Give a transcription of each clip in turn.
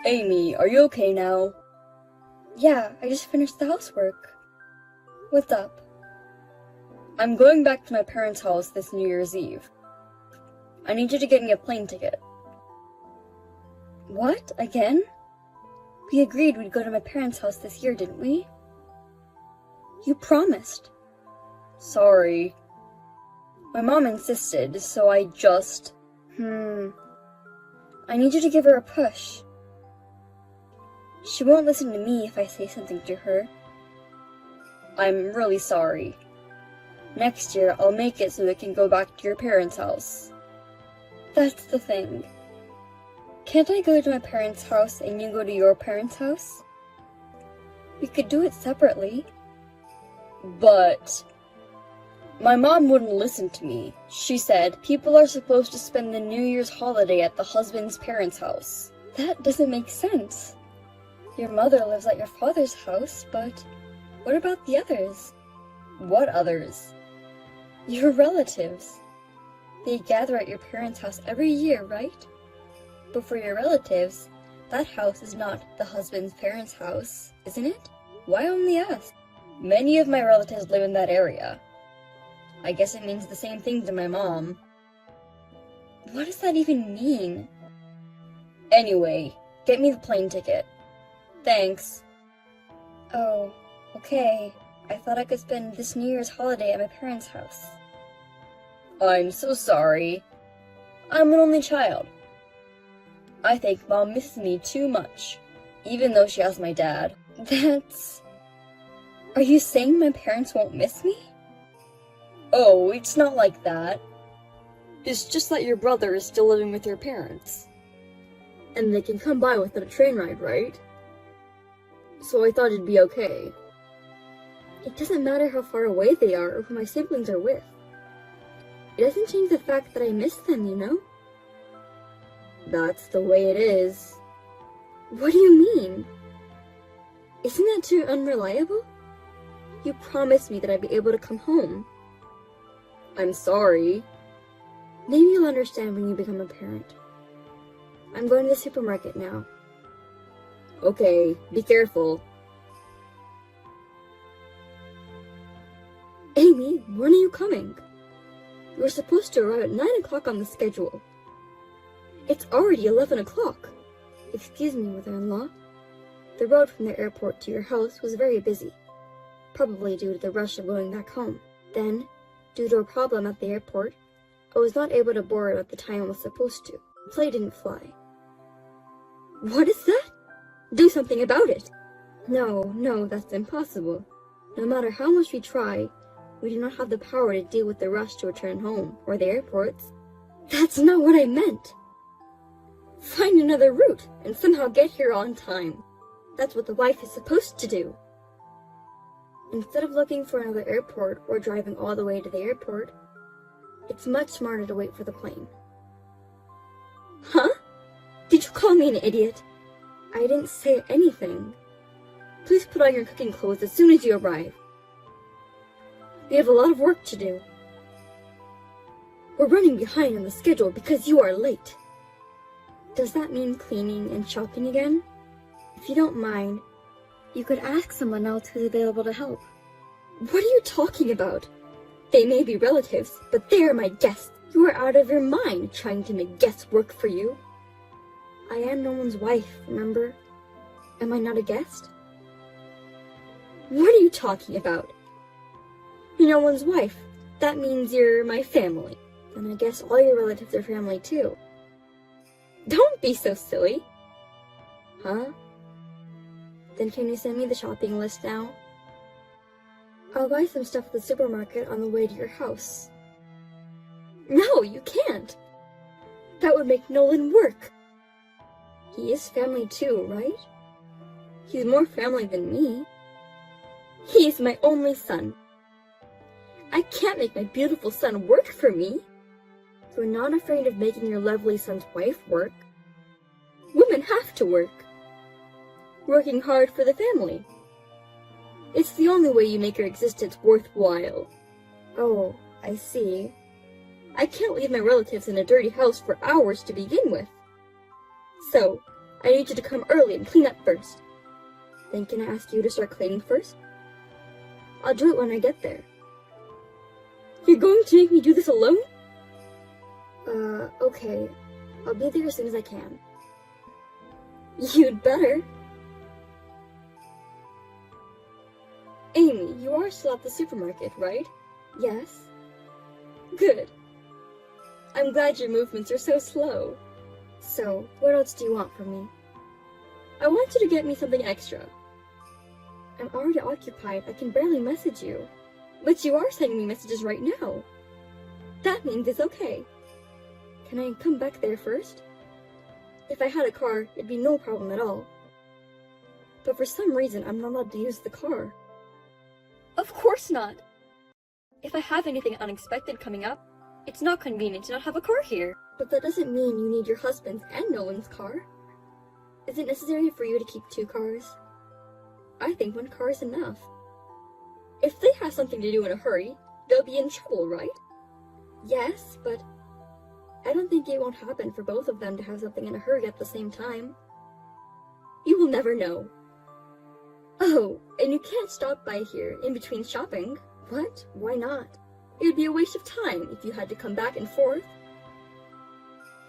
Amy, are you okay now? Yeah, I just finished the housework. What's up? I'm going back to my parents' house this New Year's Eve. I need you to get me a plane ticket. What? Again? We agreed we'd go to my parents' house this year, didn't we? You promised. Sorry. My mom insisted, so I just... I need you to give her a push. She won't listen to me if I say something to her. I'm really sorry. Next year, I'll make it so we can go back to your parents' house. That's the thing. Can't I go to my parents' house and you go to your parents' house? We could do it separately. But... my mom wouldn't listen to me. She said people are supposed to spend the New Year's holiday at the husband's parents' house. That doesn't make sense. Your mother lives at your father's house, but what about the others? What others? Your relatives. They gather at your parents' house every year, right? But for your relatives, that house is not the husband's parents' house, isn't it? Why only us? Many of my relatives live in that area. I guess it means the same thing to my mom. What does that even mean? Anyway, get me the plane ticket. Thanks. Oh, okay. I thought I could spend this New Year's holiday at my parents' house. I'm so sorry. I'm an only child. I think Mom misses me too much, even though she has my dad. Are you saying my parents won't miss me? Oh, it's not like that. It's just that your brother is still living with your parents. And they can come by without a train ride, right? So I thought it'd be okay. It doesn't matter how far away they are or who my siblings are with. It doesn't change the fact that I miss them, you know? That's the way it is. What do you mean? Isn't that too unreliable? You promised me that I'd be able to come home. I'm sorry. Maybe you'll understand when you become a parent. I'm going to the supermarket now. Okay, be careful. Amy, when are you coming? You were supposed to arrive at 9 o'clock on the schedule. It's already 11 o'clock. Excuse me, mother-in-law. The road from the airport to your house was very busy, probably due to the rush of going back home. Then, due to a problem at the airport, I was not able to board at the time I was supposed to. The plane didn't fly. What is that? Do something about it. No, that's impossible. No matter how much we try, we do not have the power to deal with the rush to return home, or the airports. That's not what I meant. Find another route, and somehow get here on time. That's what the wife is supposed to do. Instead of looking for another airport or driving all the way to the airport, it's much smarter to wait for the plane. Huh? Did you call me an idiot? I didn't say anything. Please put on your cooking clothes as soon as you arrive. We have a lot of work to do. We're running behind on the schedule because you are late. Does that mean cleaning and shopping again? If you don't mind, you could ask someone else who's available to help. What are you talking about? They may be relatives, but they are my guests. You are out of your mind trying to make guests work for you. I am no one's wife, remember? Am I not a guest? What are you talking about? You're no one's wife. That means you're my family. And I guess all your relatives are family too. Don't be so silly. Huh? Then can you send me the shopping list now? I'll buy some stuff at the supermarket on the way to your house. No, you can't. That would make Nolan work. He is family too, right? He's more family than me. He is my only son. I can't make my beautiful son work for me. You're not afraid of making your lovely son's wife work. Women have to work. Working hard for the family. It's the only way you make your existence worthwhile. Oh, I see. I can't leave my relatives in a dirty house for hours to begin with. So, I need you to come early and clean up first. Then can I ask you to start cleaning first? I'll do it when I get there. You're going to make me do this alone? Okay. I'll be there as soon as I can. You'd better. Amy, you are still at the supermarket, right? Yes. Good. I'm glad your movements are so slow. So, what else do you want from me? I want you to get me something extra. I'm already occupied. I can barely message you. But you are sending me messages right now. That means it's okay. Can I come back there first? If I had a car, it'd be no problem at all. But for some reason, I'm not allowed to use the car. Of course not! If I have anything unexpected coming up, it's not convenient to not have a car here. But that doesn't mean you need your husband's and Nolan's car. Is it necessary for you to keep 2 cars? I think 1 car is enough. If they have something to do in a hurry, they'll be in trouble, right? Yes, but I don't think it won't happen for both of them to have something in a hurry at the same time. You will never know. Oh, and you can't stop by here in between shopping. What? Why not? It would be a waste of time if you had to come back and forth.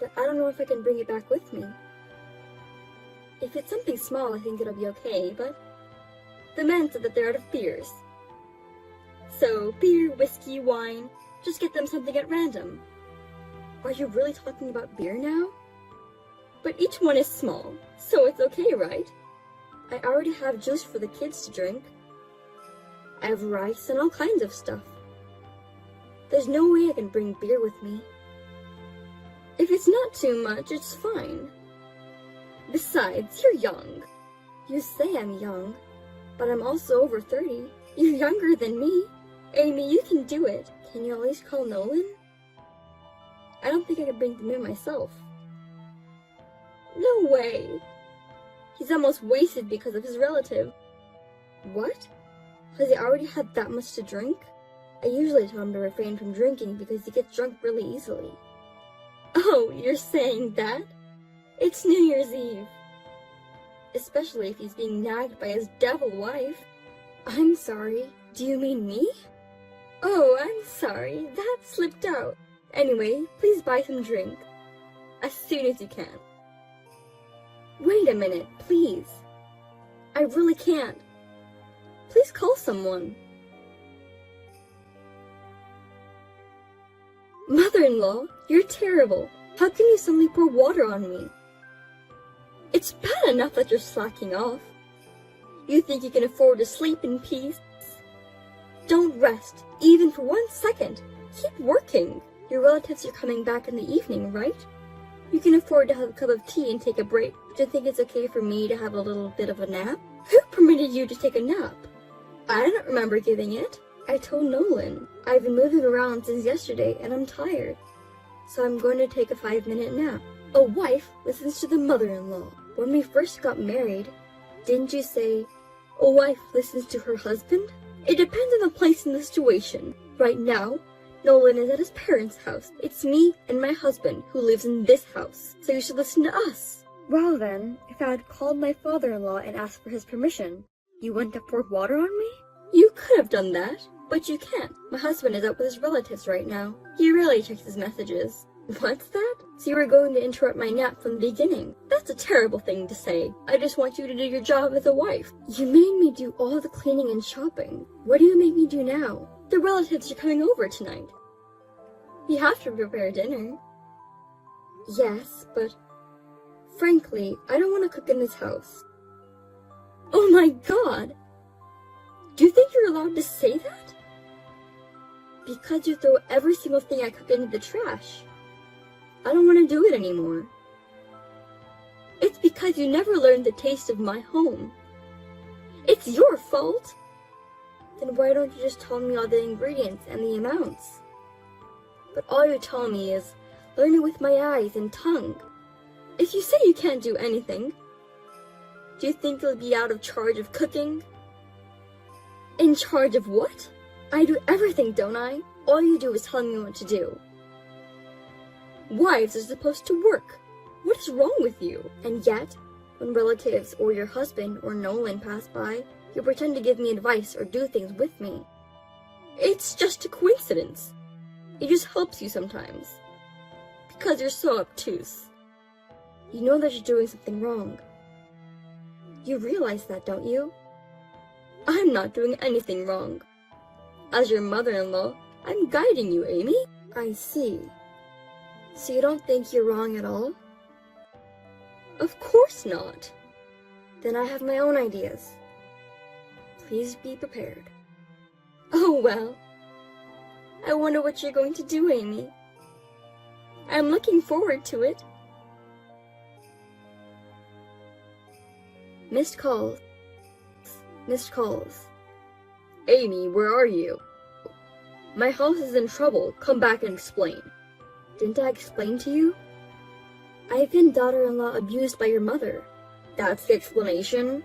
But I don't know if I can bring it back with me. If it's something small, I think it'll be okay, but the men said that they're out of beers. So, beer, whiskey, wine, just get them something at random. Are you really talking about beer now? But each one is small, so it's okay, right? I already have juice for the kids to drink. I have rice and all kinds of stuff. There's no way I can bring beer with me. If it's not too much, it's fine. Besides, you're young. You say I'm young, but I'm also over 30. You're younger than me. Amy, you can do it. Can you at least call Nolan? I don't think I can bring them in myself. No way. He's almost wasted because of his relative. What? Has he already had that much to drink? I usually tell him to refrain from drinking because he gets drunk really easily. Oh, you're saying that? It's New Year's Eve. Especially if he's being nagged by his devil wife. I'm sorry. Do you mean me? Oh, I'm sorry. That slipped out. Anyway, please buy some drink. As soon as you can. Wait a minute, please. I really can't. Please call someone. Mother-in-law, you're terrible. How can you suddenly pour water on me? It's bad enough that you're slacking off. You think you can afford to sleep in peace? Don't rest, even for 1 second. Keep working. Your relatives are coming back in the evening, right? You can afford to have a cup of tea and take a break. Do you think it's okay for me to have a little bit of a nap? Who permitted you to take a nap? I don't remember giving it. I told Nolan. I've been moving around since yesterday and I'm tired. So I'm going to take a 5-minute nap. A wife listens to the mother-in-law. When we first got married, didn't you say, a wife listens to her husband? It depends on the place and the situation. Right now, Nolan is at his parents' house. It's me and my husband who lives in this house, so you should listen to us. Well then, if I had called my father-in-law and asked for his permission, you wouldn't have poured water on me? You could have done that, but you can't. My husband is out with his relatives right now. He rarely checks his messages. What's that? So you were going to interrupt my nap from the beginning. That's a terrible thing to say. I just want you to do your job as a wife. You made me do all the cleaning and shopping. What do you make me do now? The relatives are coming over tonight. You have to prepare dinner. Yes, but frankly, I don't want to cook in this house. Oh my god! Do you think you're allowed to say that? Because you throw every single thing I cook into the trash. I don't want to do it anymore. It's because you never learned the taste of my home. It's your fault. Then why don't you just tell me all the ingredients and the amounts? But all you tell me is, learn it with my eyes and tongue. If you say you can't do anything, do you think you'll be out of charge of cooking? In charge of what? I do everything, don't I? All you do is tell me what to do. Wives are supposed to work. What is wrong with you? And yet, When relatives or your husband or Nolan pass by, you pretend to give me advice or do things with me. It's just a coincidence. It just helps you sometimes. Because you're so obtuse. You know that you're doing something wrong. You realize that, don't you? I'm not doing anything wrong. As your mother-in-law, I'm guiding you, Amy. I see. So you don't think you're wrong at all? Of course not. Then I have my own ideas. Please be prepared. Oh well. I wonder what you're going to do, Amy. I'm looking forward to it. Missed calls. Missed calls. Amy, where are you? My house is in trouble. Come back and explain. Didn't I explain to you? I've been daughter-in-law abused by your mother. That's the explanation?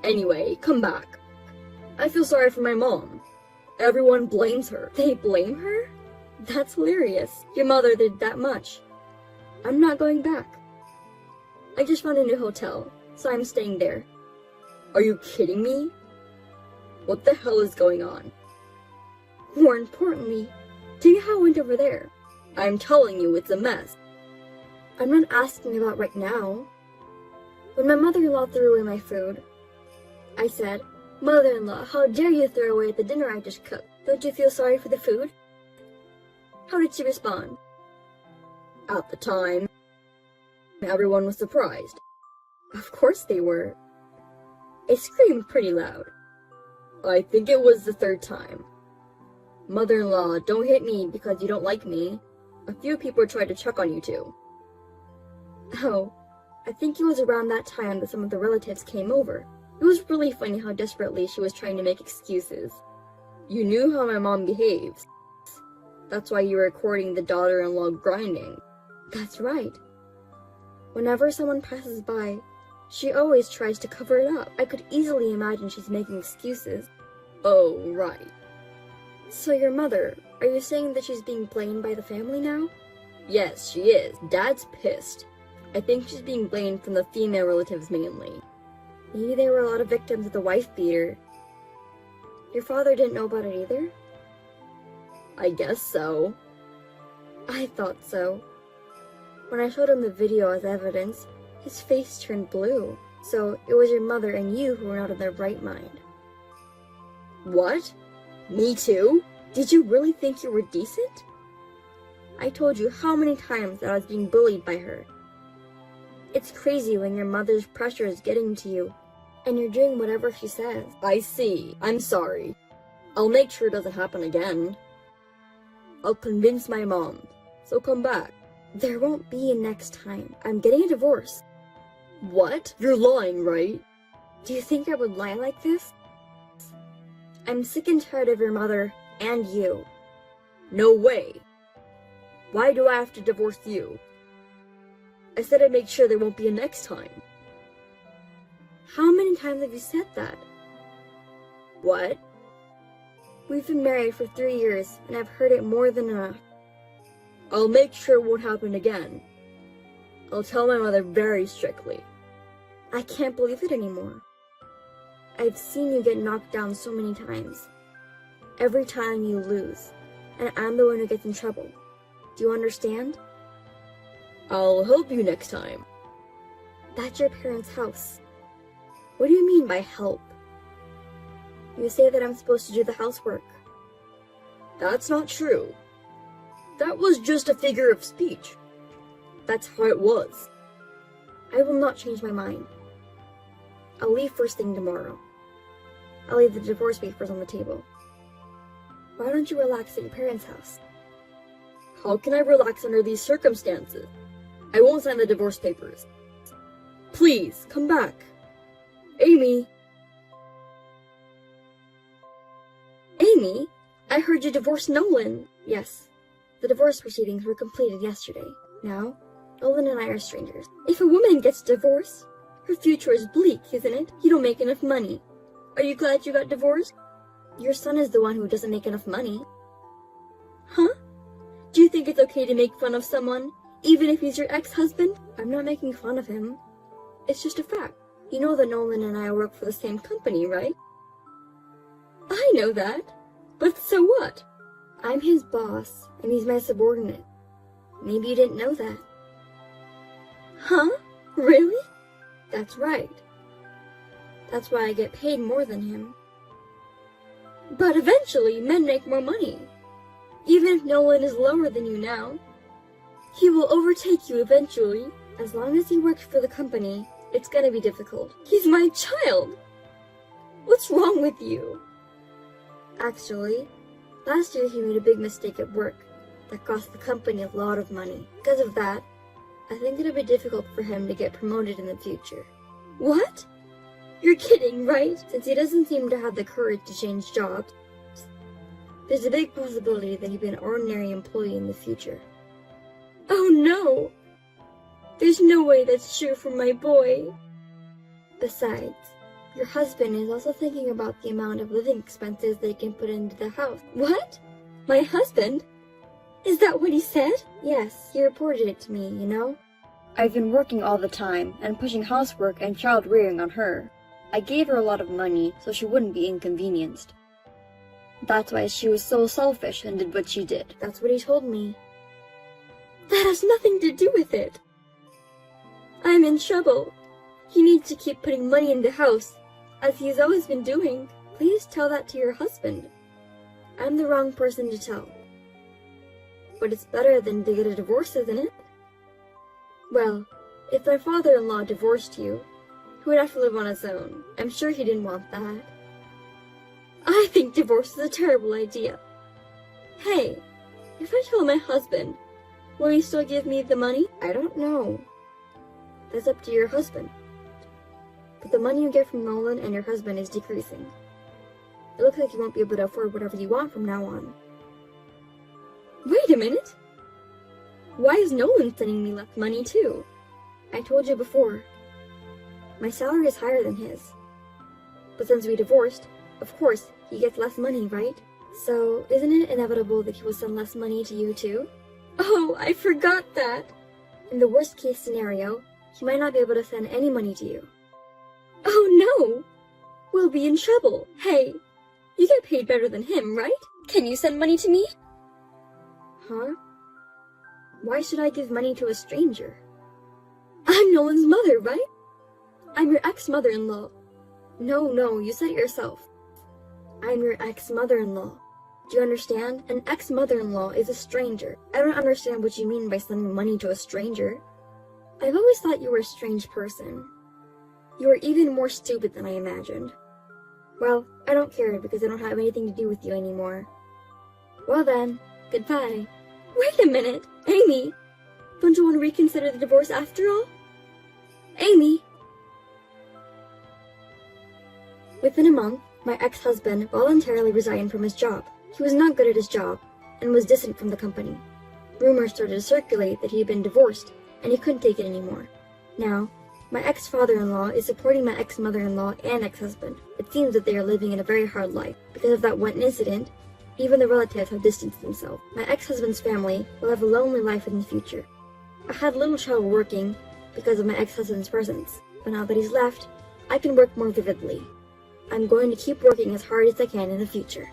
Anyway, come back. I feel sorry for my mom. Everyone blames her. They blame her? That's hilarious. Your mother did that much. I'm not going back. I just found a new hotel, so I'm staying there. Are you kidding me? What the hell is going on? More importantly, do you know how it went over there? I'm telling you, it's a mess. I'm not asking about right now. When my mother-in-law threw away my food, I said, "Mother-in-law, how dare you throw away the dinner I just cooked? Don't you feel sorry for the food?" How did she respond? At the time, everyone was surprised. Of course they were. I screamed pretty loud. I think it was the third time. Mother-in-law, don't hit me because you don't like me. A few people tried to check on you too. Oh, I think it was around that time that some of the relatives came over. It was really funny how desperately she was trying to make excuses. You knew how my mom behaves. That's why you were recording the daughter-in-law grinding. That's right. Whenever someone passes by, she always tries to cover it up. I could easily imagine she's making excuses. Oh, right. So your mother, are you saying that she's being blamed by the family now? Yes, she is. Dad's pissed. I think she's being blamed from the female relatives mainly. Maybe there were a lot of victims of the wife beater. Your father didn't know about it either? I guess so. I thought so. When I showed him the video as evidence, his face turned blue. So it was your mother and you who were not in their right mind. What? Me too? Did you really think you were decent? I told you how many times that I was being bullied by her. It's crazy when your mother's pressure is getting to you, and you're doing whatever she says. I see. I'm sorry. I'll make sure it doesn't happen again. I'll convince my mom, so come back. There won't be a next time. I'm getting a divorce. What? You're lying, right? Do you think I would lie like this? I'm sick and tired of your mother and you. No way. Why do I have to divorce you? I said I'd make sure there won't be a next time. How many times have you said that? What? We've been married for 3 years, and I've heard it more than enough. I'll make sure it won't happen again. I'll tell my mother very strictly. I can't believe it anymore. I've seen you get knocked down so many times. Every time you lose, and I'm the one who gets in trouble. Do you understand? I'll help you next time. That's your parents' house. What do you mean by help? You say that I'm supposed to do the housework. That's not true. That was just a figure of speech. That's how it was. I will not change my mind. I'll leave first thing tomorrow. I'll leave the divorce papers on the table. Why don't you relax at your parents' house? How can I relax under these circumstances? I won't sign the divorce papers. Please, come back. Amy! Amy? I heard you divorced Nolan. Yes, the divorce proceedings were completed yesterday. Now, Nolan and I are strangers. If a woman gets divorced, her future is bleak, isn't it? You don't make enough money. Are you glad you got divorced? Your son is the one who doesn't make enough money. Huh? Do you think it's okay to make fun of someone, even if he's your ex-husband? I'm not making fun of him. It's just a fact. You know that Nolan and I work for the same company, right? I know that. But so what? I'm his boss, and he's my subordinate. Maybe you didn't know that. Huh? Really? That's right. That's why I get paid more than him. But eventually, men make more money. Even if Nolan is lower than you now, he will overtake you eventually. As long as he works for the company, it's gonna be difficult. He's my child! What's wrong with you? Actually, last year he made a big mistake at work that cost the company a lot of money. Because of that, I think it'll be difficult for him to get promoted in the future. What? You're kidding, right? Since he doesn't seem to have the courage to change jobs, there's a big possibility that he'll be an ordinary employee in the future. Oh no! There's no way that's true for my boy. Besides, your husband is also thinking about the amount of living expenses they can put into the house. What? My husband? Is that what he said? Yes, he reported it to me, you know? I've been working all the time and pushing housework and child rearing on her. I gave her a lot of money so she wouldn't be inconvenienced. That's why she was so selfish and did what she did. That's what he told me. That has nothing to do with it. I'm in trouble. He needs to keep putting money in the house, as he's always been doing. Please tell that to your husband. I'm the wrong person to tell. But it's better than to get a divorce, isn't it? Well, if my father-in-law divorced you, he would have to live on his own. I'm sure he didn't want that. I think divorce is a terrible idea. Hey, if I tell my husband, will he still give me the money? I don't know. That's up to your husband. But the money you get from Nolan and your husband is decreasing. It looks like you won't be able to afford whatever you want from now on. Wait a minute! Why is Nolan sending me less money too? I told you before. My salary is higher than his. But since we divorced, of course, he gets less money, right? So, isn't it inevitable that he will send less money to you too? Oh, I forgot that! In the worst case scenario, he might not be able to send any money to you. Oh no! We'll be in trouble. Hey, you get paid better than him, right? Can you send money to me? Huh? Why should I give money to a stranger? I'm Nolan's mother, right? I'm your ex-mother-in-law. No, you said it yourself. I'm your ex-mother-in-law. Do you understand? An ex-mother-in-law is a stranger. I don't understand what you mean by sending money to a stranger. I've always thought you were a strange person. You are even more stupid than I imagined. Well, I don't care because I don't have anything to do with you anymore. Well then, goodbye. Wait a minute, Amy! Don't you want to reconsider the divorce after all? Amy! Within a month, my ex-husband voluntarily resigned from his job. He was not good at his job, and was distant from the company. Rumors started to circulate that he had been divorced, and he couldn't take it anymore. Now, my ex-father-in-law is supporting my ex-mother-in-law and ex-husband. It seems that they are living in a very hard life. Because of that one incident, even the relatives have distanced themselves. My ex-husband's family will have a lonely life in the future. I had little trouble working because of my ex-husband's presence, but now that he's left, I can work more vividly. I'm going to keep working as hard as I can in the future.